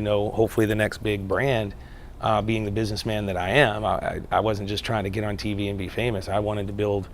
hopefully the next big brand. Being the businessman that I am, I wasn't just trying to get on TV and be famous. I wanted to build,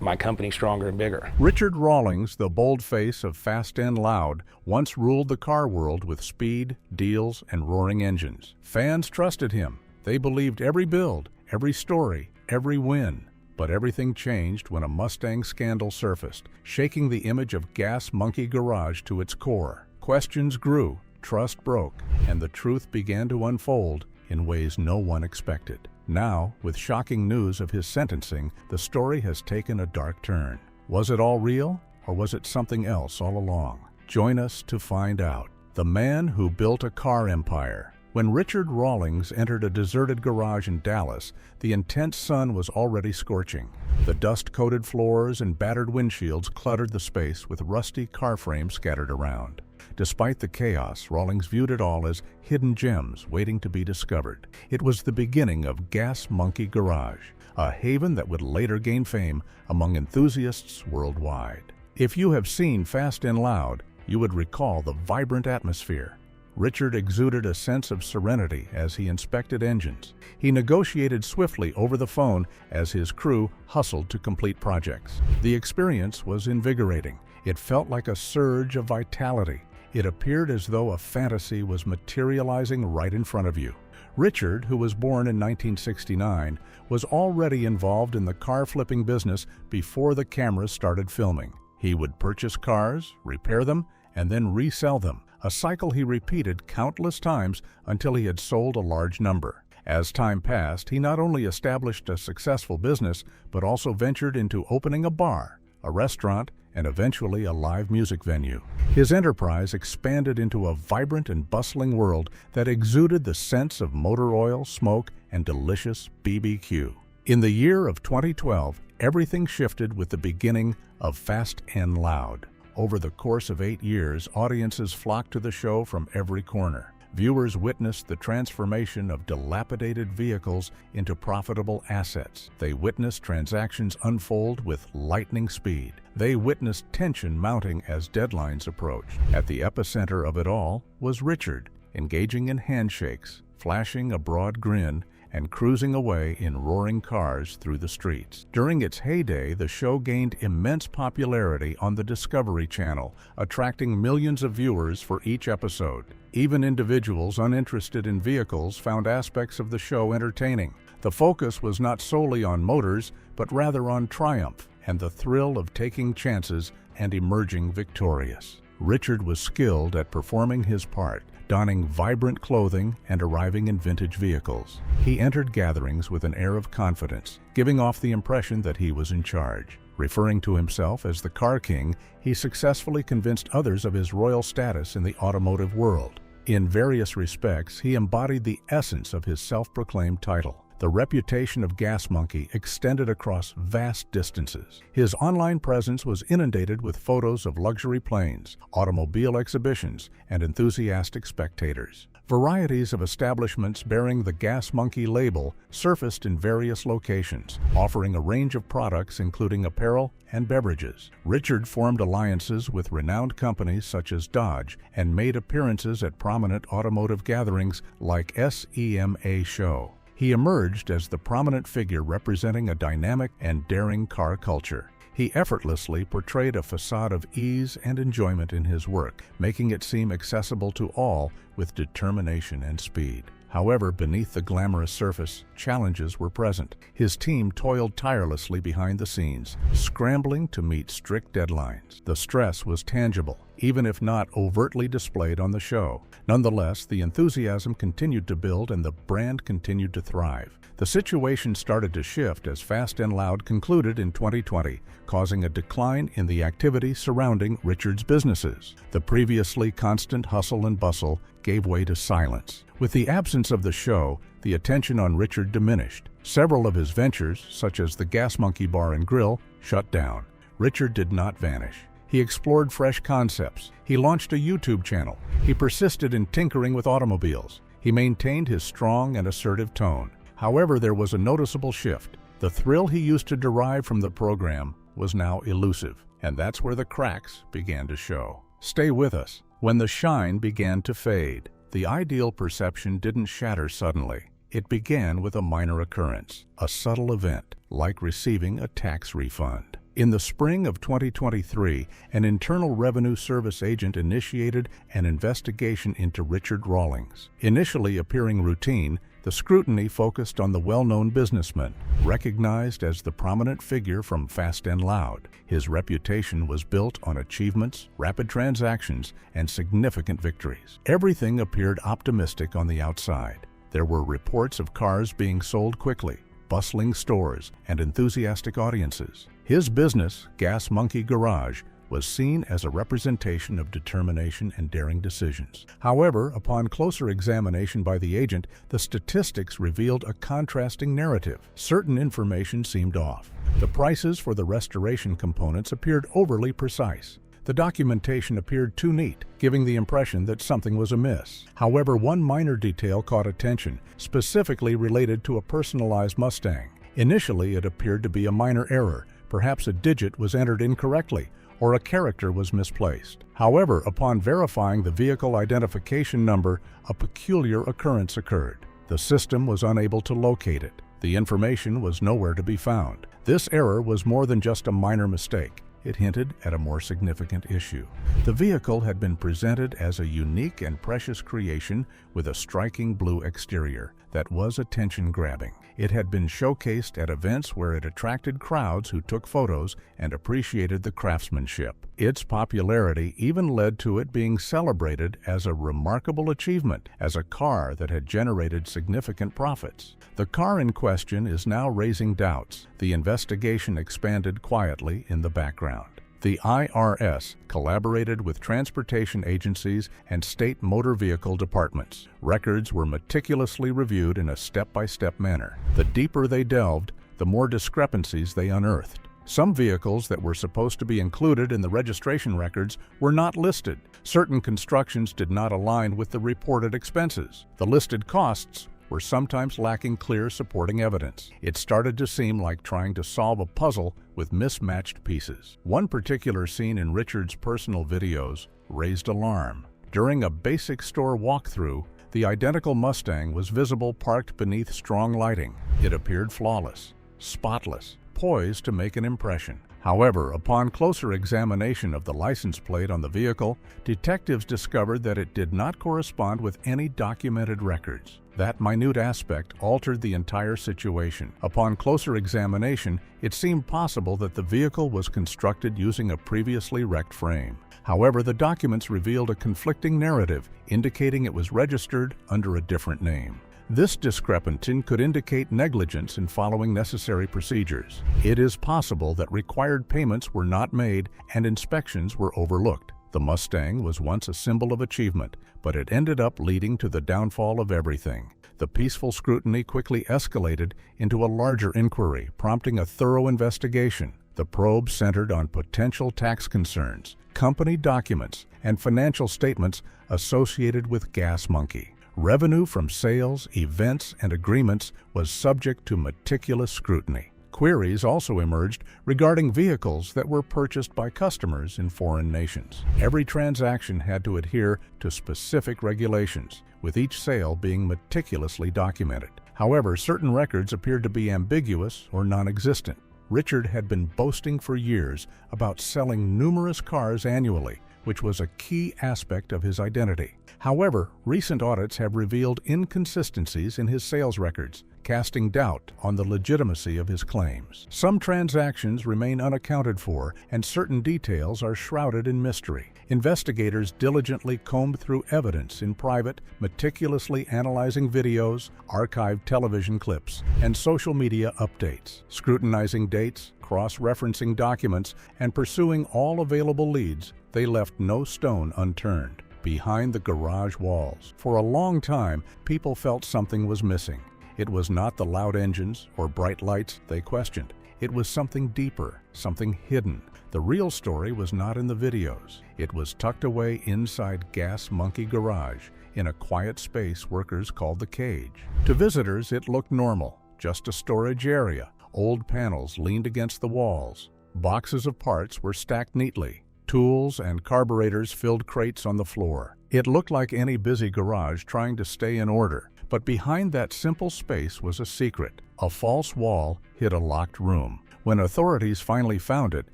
my company stronger and bigger. Richard Rawlings, the bold face of Fast and Loud, once ruled the car world with speed, deals, and roaring engines. Fans trusted him. They believed every build, every story, every win. But everything changed when a Mustang scandal surfaced, shaking the image of Gas Monkey Garage to its core. Questions grew, trust broke, and the truth began to unfold in ways no one expected. Now, with shocking news of his sentencing, the story has taken a dark turn. Was it all real, or was it something else all along? Join us to find out. The man who built a car empire. When Richard Rawlings entered a deserted garage in Dallas, the intense sun was already scorching. The dust-coated floors and battered windshields cluttered the space with rusty car frames scattered around. Despite the chaos, Rawlings viewed it all as hidden gems waiting to be discovered. It was the beginning of Gas Monkey Garage, a haven that would later gain fame among enthusiasts worldwide. If you have seen Fast and Loud, you would recall the vibrant atmosphere. Richard exuded a sense of serenity as he inspected engines. He negotiated swiftly over the phone as his crew hustled to complete projects. The experience was invigorating. It felt like a surge of vitality. It appeared as though a fantasy was materializing right in front of you. Richard, who was born in 1969, was already involved in the car-flipping business before the cameras started filming. He would purchase cars, repair them, and then resell them, a cycle he repeated countless times until he had sold a large number. As time passed, he not only established a successful business, but also ventured into opening a bar, a restaurant, and eventually a live music venue. His enterprise expanded into a vibrant and bustling world that exuded the sense of motor oil, smoke, and delicious BBQ. In the year of 2012, everything shifted with the beginning of Fast and Loud. Over the course of 8 years, audiences flocked to the show from every corner. Viewers witnessed the transformation of dilapidated vehicles into profitable assets. They witnessed transactions unfold with lightning speed. They witnessed tension mounting as deadlines approached. At the epicenter of it all was Richard, engaging in handshakes, flashing a broad grin, and cruising away in roaring cars through the streets. During its heyday, the show gained immense popularity on the Discovery Channel, attracting millions of viewers for each episode. Even individuals uninterested in vehicles found aspects of the show entertaining. The focus was not solely on motors, but rather on triumph and the thrill of taking chances and emerging victorious. Richard was skilled at performing his part, donning vibrant clothing and arriving in vintage vehicles. He entered gatherings with an air of confidence, giving off the impression that he was in charge. Referring to himself as the Car King, he successfully convinced others of his royal status in the automotive world. In various respects, he embodied the essence of his self-proclaimed title. The reputation of Gas Monkey extended across vast distances. His online presence was inundated with photos of luxury planes, automobile exhibitions, and enthusiastic spectators. Varieties of establishments bearing the Gas Monkey label surfaced in various locations, offering a range of products including apparel and beverages. Richard formed alliances with renowned companies such as Dodge and made appearances at prominent automotive gatherings like SEMA Show. He emerged as the prominent figure representing a dynamic and daring car culture. He effortlessly portrayed a facade of ease and enjoyment in his work, making it seem accessible to all with determination and speed. However, beneath the glamorous surface, challenges were present. His team toiled tirelessly behind the scenes, scrambling to meet strict deadlines. The stress was tangible, even if not overtly displayed on the show. Nonetheless, the enthusiasm continued to build and the brand continued to thrive. The situation started to shift as Fast and Loud concluded in 2020, causing a decline in the activity surrounding Richard's businesses. The previously constant hustle and bustle gave way to silence. With the absence of the show, the attention on Richard diminished. Several of his ventures, such as the Gas Monkey Bar and Grill, shut down. Richard did not vanish. He explored fresh concepts. He launched a YouTube channel. He persisted in tinkering with automobiles. He maintained his strong and assertive tone. However, there was a noticeable shift. The thrill he used to derive from the program was now elusive, and that's where the cracks began to show. Stay with us. When the shine began to fade. The ideal perception didn't shatter suddenly. It began with a minor occurrence, a subtle event, like receiving a tax refund. In the spring of 2023, an Internal Revenue Service agent initiated an investigation into Richard Rawlings. Initially appearing routine, the scrutiny focused on the well-known businessman, recognized as the prominent figure from Fast and Loud. His reputation was built on achievements, rapid transactions, and significant victories. Everything appeared optimistic on the outside. There were reports of cars being sold quickly, bustling stores, and enthusiastic audiences. His business, Gas Monkey Garage, was seen as a representation of determination and daring decisions. However, upon closer examination by the agent, the statistics revealed a contrasting narrative. Certain information seemed off. The prices for the restoration components appeared overly precise. The documentation appeared too neat, giving the impression that something was amiss. However, one minor detail caught attention, specifically related to a personalized Mustang. Initially, it appeared to be a minor error. Perhaps a digit was entered incorrectly, or a character was misplaced. However, upon verifying the vehicle identification number, a peculiar occurrence occurred. The system was unable to locate it. The information was nowhere to be found. This error was more than just a minor mistake. It hinted at a more significant issue. The vehicle had been presented as a unique and precious creation with a striking blue exterior that was attention-grabbing. It had been showcased at events where it attracted crowds who took photos and appreciated the craftsmanship. Its popularity even led to it being celebrated as a remarkable achievement, as a car that had generated significant profits. The car in question is now raising doubts. The investigation expanded quietly in the background. The IRS collaborated with transportation agencies and state motor vehicle departments. Records were meticulously reviewed in a step-by-step manner. The deeper they delved, the more discrepancies they unearthed. Some vehicles that were supposed to be included in the registration records were not listed. Certain constructions did not align with the reported expenses. The listed costs were sometimes lacking clear supporting evidence. It started to seem like trying to solve a puzzle with mismatched pieces. One particular scene in Richard's personal videos raised alarm. During a basic store walkthrough, the identical Mustang was visible parked beneath strong lighting. It appeared flawless, spotless, poised to make an impression. However, upon closer examination of the license plate on the vehicle, detectives discovered that it did not correspond with any documented records. That minute aspect altered the entire situation. Upon closer examination, it seemed possible that the vehicle was constructed using a previously wrecked frame. However, the documents revealed a conflicting narrative, indicating it was registered under a different name. This discrepancy could indicate negligence in following necessary procedures. It is possible that required payments were not made and inspections were overlooked. The Mustang was once a symbol of achievement, but it ended up leading to the downfall of everything. The peaceful scrutiny quickly escalated into a larger inquiry, prompting a thorough investigation. The probe centered on potential tax concerns, company documents, and financial statements associated with Gas Monkey. Revenue from sales, events, and agreements was subject to meticulous scrutiny. Queries also emerged regarding vehicles that were purchased by customers in foreign nations. Every transaction had to adhere to specific regulations, with each sale being meticulously documented. However, certain records appeared to be ambiguous or non-existent. Richard had been boasting for years about selling numerous cars annually, which was a key aspect of his identity. However, recent audits have revealed inconsistencies in his sales records, casting doubt on the legitimacy of his claims. Some transactions remain unaccounted for, and certain details are shrouded in mystery. Investigators diligently combed through evidence in private, meticulously analyzing videos, archived television clips, and social media updates, scrutinizing dates, cross-referencing documents, and pursuing all available leads. They left no stone unturned. Behind the garage walls, for a long time, people felt something was missing. It was not the loud engines or bright lights they questioned. It was something deeper, something hidden. The real story was not in the videos. It was tucked away inside Gas Monkey Garage, in a quiet space workers called the cage. To visitors, it looked normal, just a storage area. Old panels leaned against the walls. Boxes of parts were stacked neatly. Tools and carburetors filled crates on the floor. It looked like any busy garage trying to stay in order, but behind that simple space was a secret. A false wall hid a locked room. When authorities finally found it,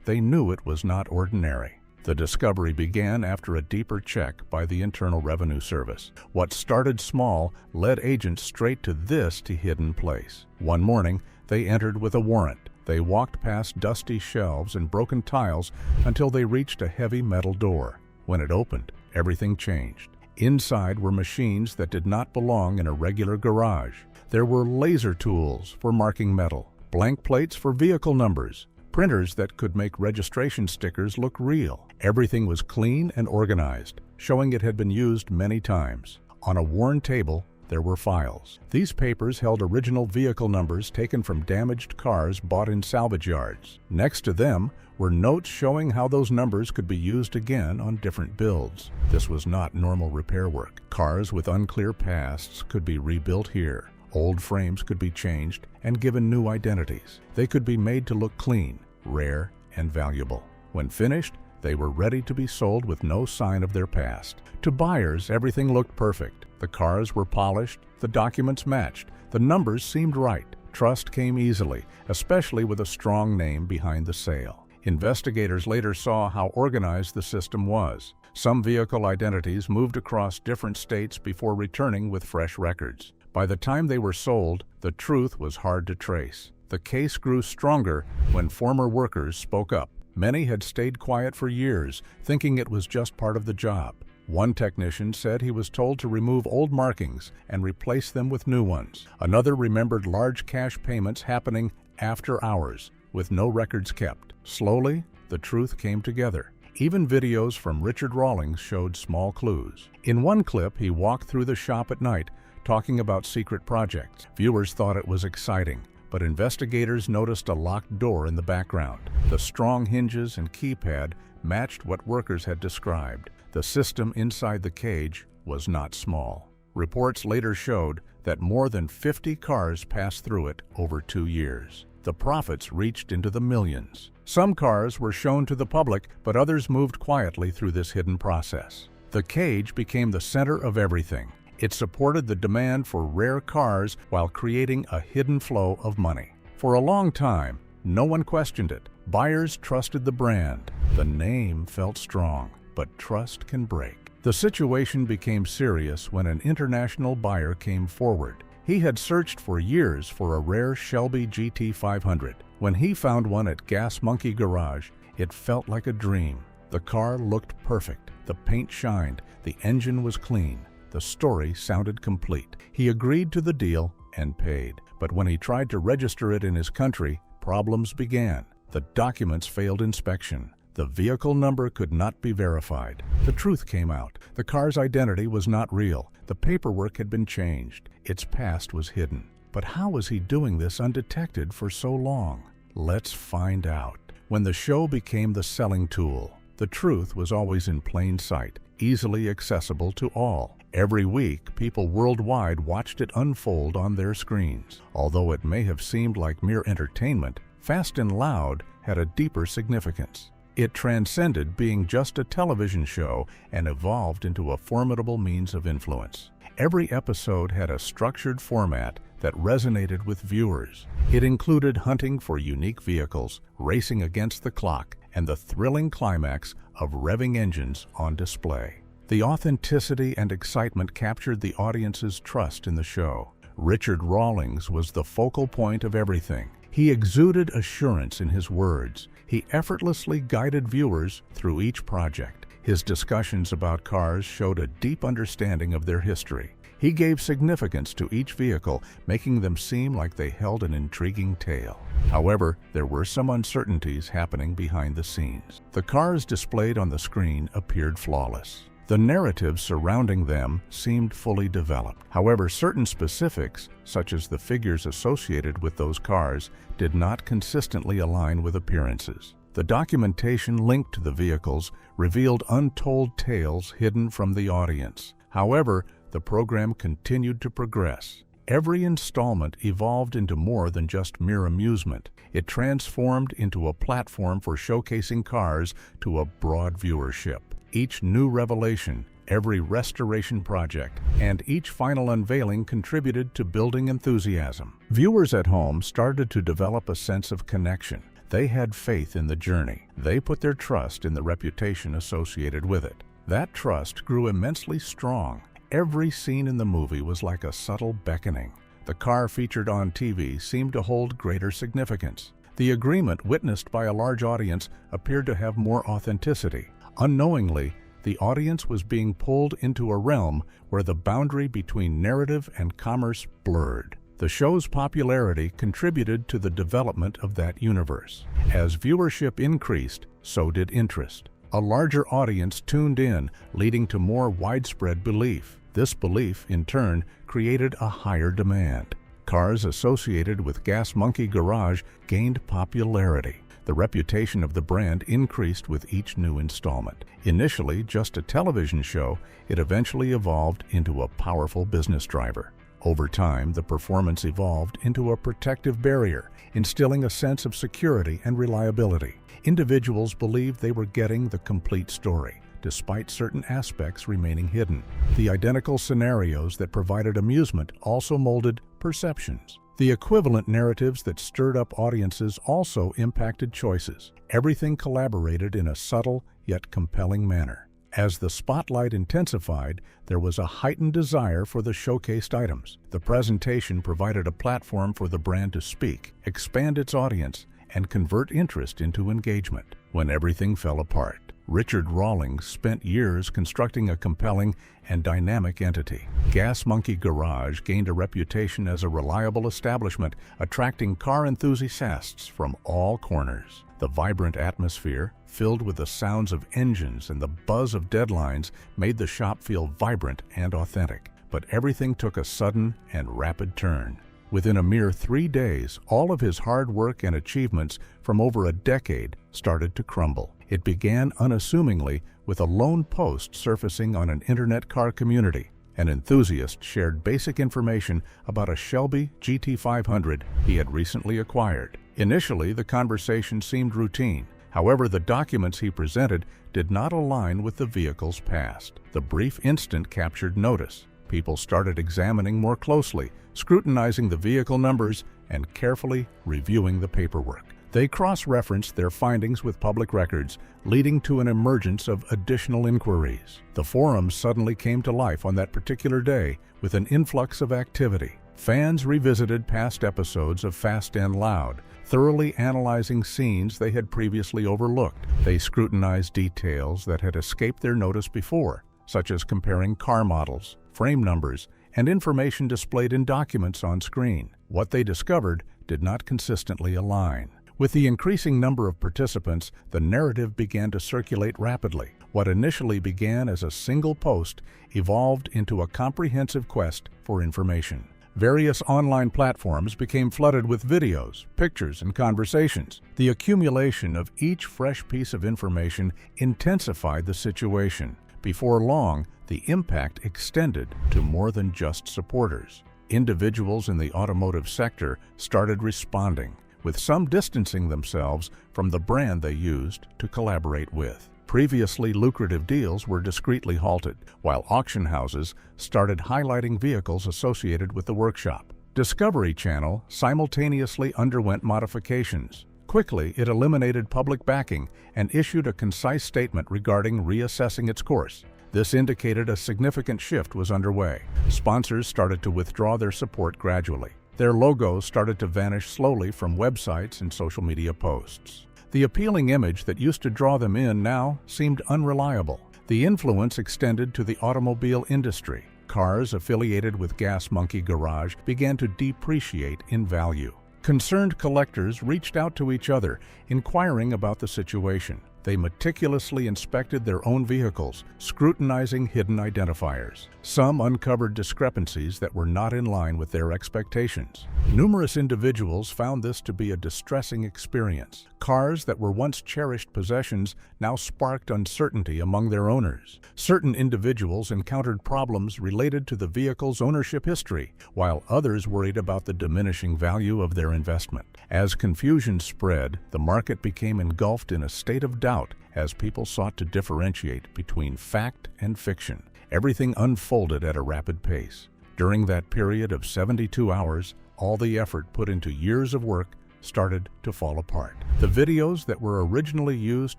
they knew it was not ordinary. The discovery began after a deeper check by the Internal Revenue Service. What started small led agents straight to this hidden place. One morning, they entered with a warrant. They walked past dusty shelves and broken tiles until they reached a heavy metal door. When it opened, everything changed. Inside were machines that did not belong in a regular garage. There were laser tools for marking metal, blank plates for vehicle numbers, printers that could make registration stickers look real. Everything was clean and organized, showing it had been used many times. On a worn table, there were files. These papers held original vehicle numbers taken from damaged cars bought in salvage yards. Next to them were notes showing how those numbers could be used again on different builds. This was not normal repair work. Cars with unclear pasts could be rebuilt here. Old frames could be changed and given new identities. They could be made to look clean, rare, and valuable. When finished, they were ready to be sold with no sign of their past. To buyers, everything looked perfect. The cars were polished, the documents matched, the numbers seemed right. Trust came easily, especially with a strong name behind the sale. Investigators later saw how organized the system was. Some vehicle identities moved across different states before returning with fresh records. By the time they were sold, the truth was hard to trace. The case grew stronger when former workers spoke up. Many had stayed quiet for years, thinking it was just part of the job. One technician said he was told to remove old markings and replace them with new ones. Another remembered large cash payments happening after hours, with no records kept. Slowly, the truth came together. Even videos from Richard Rawlings showed small clues. In one clip, he walked through the shop at night, talking about secret projects. Viewers thought it was exciting, but investigators noticed a locked door in the background. The strong hinges and keypad matched what workers had described. The system inside the cage was not small. Reports later showed that more than 50 cars passed through it over 2 years. The profits reached into the millions. Some cars were shown to the public, but others moved quietly through this hidden process. The cage became the center of everything. It supported the demand for rare cars while creating a hidden flow of money. For a long time, no one questioned it. Buyers trusted the brand. The name felt strong, but trust can break. The situation became serious when an international buyer came forward. He had searched for years for a rare Shelby GT500. When he found one at Gas Monkey Garage, it felt like a dream. The car looked perfect. The paint shined. The engine was clean. The story sounded complete. He agreed to the deal and paid. But when he tried to register it in his country, problems began. The documents failed inspection. The vehicle number could not be verified. The truth came out. The car's identity was not real. The paperwork had been changed. Its past was hidden. But how was he doing this undetected for so long? Let's find out. When the show became the selling tool, the truth was always in plain sight, easily accessible to all. Every week, people worldwide watched it unfold on their screens. Although it may have seemed like mere entertainment, Fast and Loud had a deeper significance. It transcended being just a television show and evolved into a formidable means of influence. Every episode had a structured format that resonated with viewers. It included hunting for unique vehicles, racing against the clock, and the thrilling climax of revving engines on display. The authenticity and excitement captured the audience's trust in the show. Richard Rawlings was the focal point of everything. He exuded assurance in his words. He effortlessly guided viewers through each project. His discussions about cars showed a deep understanding of their history. He gave significance to each vehicle, making them seem like they held an intriguing tale. However, there were some uncertainties happening behind the scenes. The cars displayed on the screen appeared flawless. The narrative surrounding them seemed fully developed. However, certain specifics, such as the figures associated with those cars, did not consistently align with appearances. The documentation linked to the vehicles revealed untold tales hidden from the audience. However, the program continued to progress. Every installment evolved into more than just mere amusement. It transformed into a platform for showcasing cars to a broad viewership. Each new revelation every restoration project, and each final unveiling contributed to building enthusiasm. Viewers at home started to develop a sense of connection. They had faith in the journey. They put their trust in the reputation associated with it. That trust grew immensely strong. Every scene in the movie was like a subtle beckoning. The car featured on TV seemed to hold greater significance. The agreement witnessed by a large audience appeared to have more authenticity. Unknowingly, the audience was being pulled into a realm where the boundary between narrative and commerce blurred. The show's popularity contributed to the development of that universe. As viewership increased, so did interest. A larger audience tuned in, leading to more widespread belief. This belief, in turn, created a higher demand. Cars associated with Gas Monkey Garage gained popularity. The reputation of the brand increased with each new installment. Initially just a television show, it eventually evolved into a powerful business driver. Over time, the performance evolved into a protective barrier, instilling a sense of security and reliability. Individuals believed they were getting the complete story, despite certain aspects remaining hidden. The identical scenarios that provided amusement also molded perceptions. The equivalent narratives that stirred up audiences also impacted choices. Everything collaborated in a subtle yet compelling manner. As the spotlight intensified, there was a heightened desire for the showcased items. The presentation provided a platform for the brand to speak, expand its audience, and convert interest into engagement. When everything fell apart, Richard Rawlings spent years constructing a compelling and dynamic entity. Gas Monkey Garage gained a reputation as a reliable establishment, attracting car enthusiasts from all corners. The vibrant atmosphere, filled with the sounds of engines and the buzz of deadlines, made the shop feel vibrant and authentic. But everything took a sudden and rapid turn. Within a mere 3 days, all of his hard work and achievements from over a decade started to crumble. It began unassumingly with a lone post surfacing on an internet car community. An enthusiast shared basic information about a Shelby GT500 he had recently acquired. Initially, the conversation seemed routine. However, the documents he presented did not align with the vehicle's past. The brief instant captured notice. People started examining more closely, scrutinizing the vehicle numbers, and carefully reviewing the paperwork. They cross-referenced their findings with public records, leading to an emergence of additional inquiries. The forums suddenly came to life on that particular day with an influx of activity. Fans revisited past episodes of Fast and Loud, thoroughly analyzing scenes they had previously overlooked. They scrutinized details that had escaped their notice before, such as comparing car models, frame numbers, and information displayed in documents on screen. What they discovered did not consistently align. With the increasing number of participants, the narrative began to circulate rapidly. What initially began as a single post evolved into a comprehensive quest for information. Various online platforms became flooded with videos, pictures, and conversations. The accumulation of each fresh piece of information intensified the situation. Before long, the impact extended to more than just supporters. Individuals in the automotive sector started responding, with some distancing themselves from the brand they used to collaborate with. Previously lucrative deals were discreetly halted, while auction houses started highlighting vehicles associated with the workshop. Discovery Channel simultaneously underwent modifications. Quickly, it eliminated public backing and issued a concise statement regarding reassessing its course. This indicated a significant shift was underway. Sponsors started to withdraw their support gradually. Their logos started to vanish slowly from websites and social media posts. The appealing image that used to draw them in now seemed unreliable. The influence extended to the automobile industry. Cars affiliated with Gas Monkey Garage began to depreciate in value. Concerned collectors reached out to each other, inquiring about the situation. They meticulously inspected their own vehicles, scrutinizing hidden identifiers. Some uncovered discrepancies that were not in line with their expectations. Numerous individuals found this to be a distressing experience. Cars that were once cherished possessions now sparked uncertainty among their owners. Certain individuals encountered problems related to the vehicle's ownership history, while others worried about the diminishing value of their investment. As confusion spread, the market became engulfed in a state of doubt as people sought to differentiate between fact and fiction. Everything unfolded at a rapid pace. During that period of 72 hours, all the effort put into years of work started to fall apart. The videos that were originally used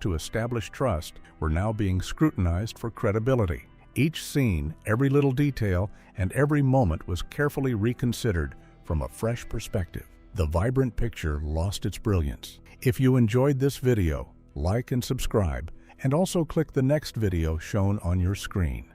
to establish trust were now being scrutinized for credibility. Each scene, every little detail, and every moment was carefully reconsidered from a fresh perspective. The vibrant picture lost its brilliance. If you enjoyed this video, like and subscribe, and also click the next video shown on your screen.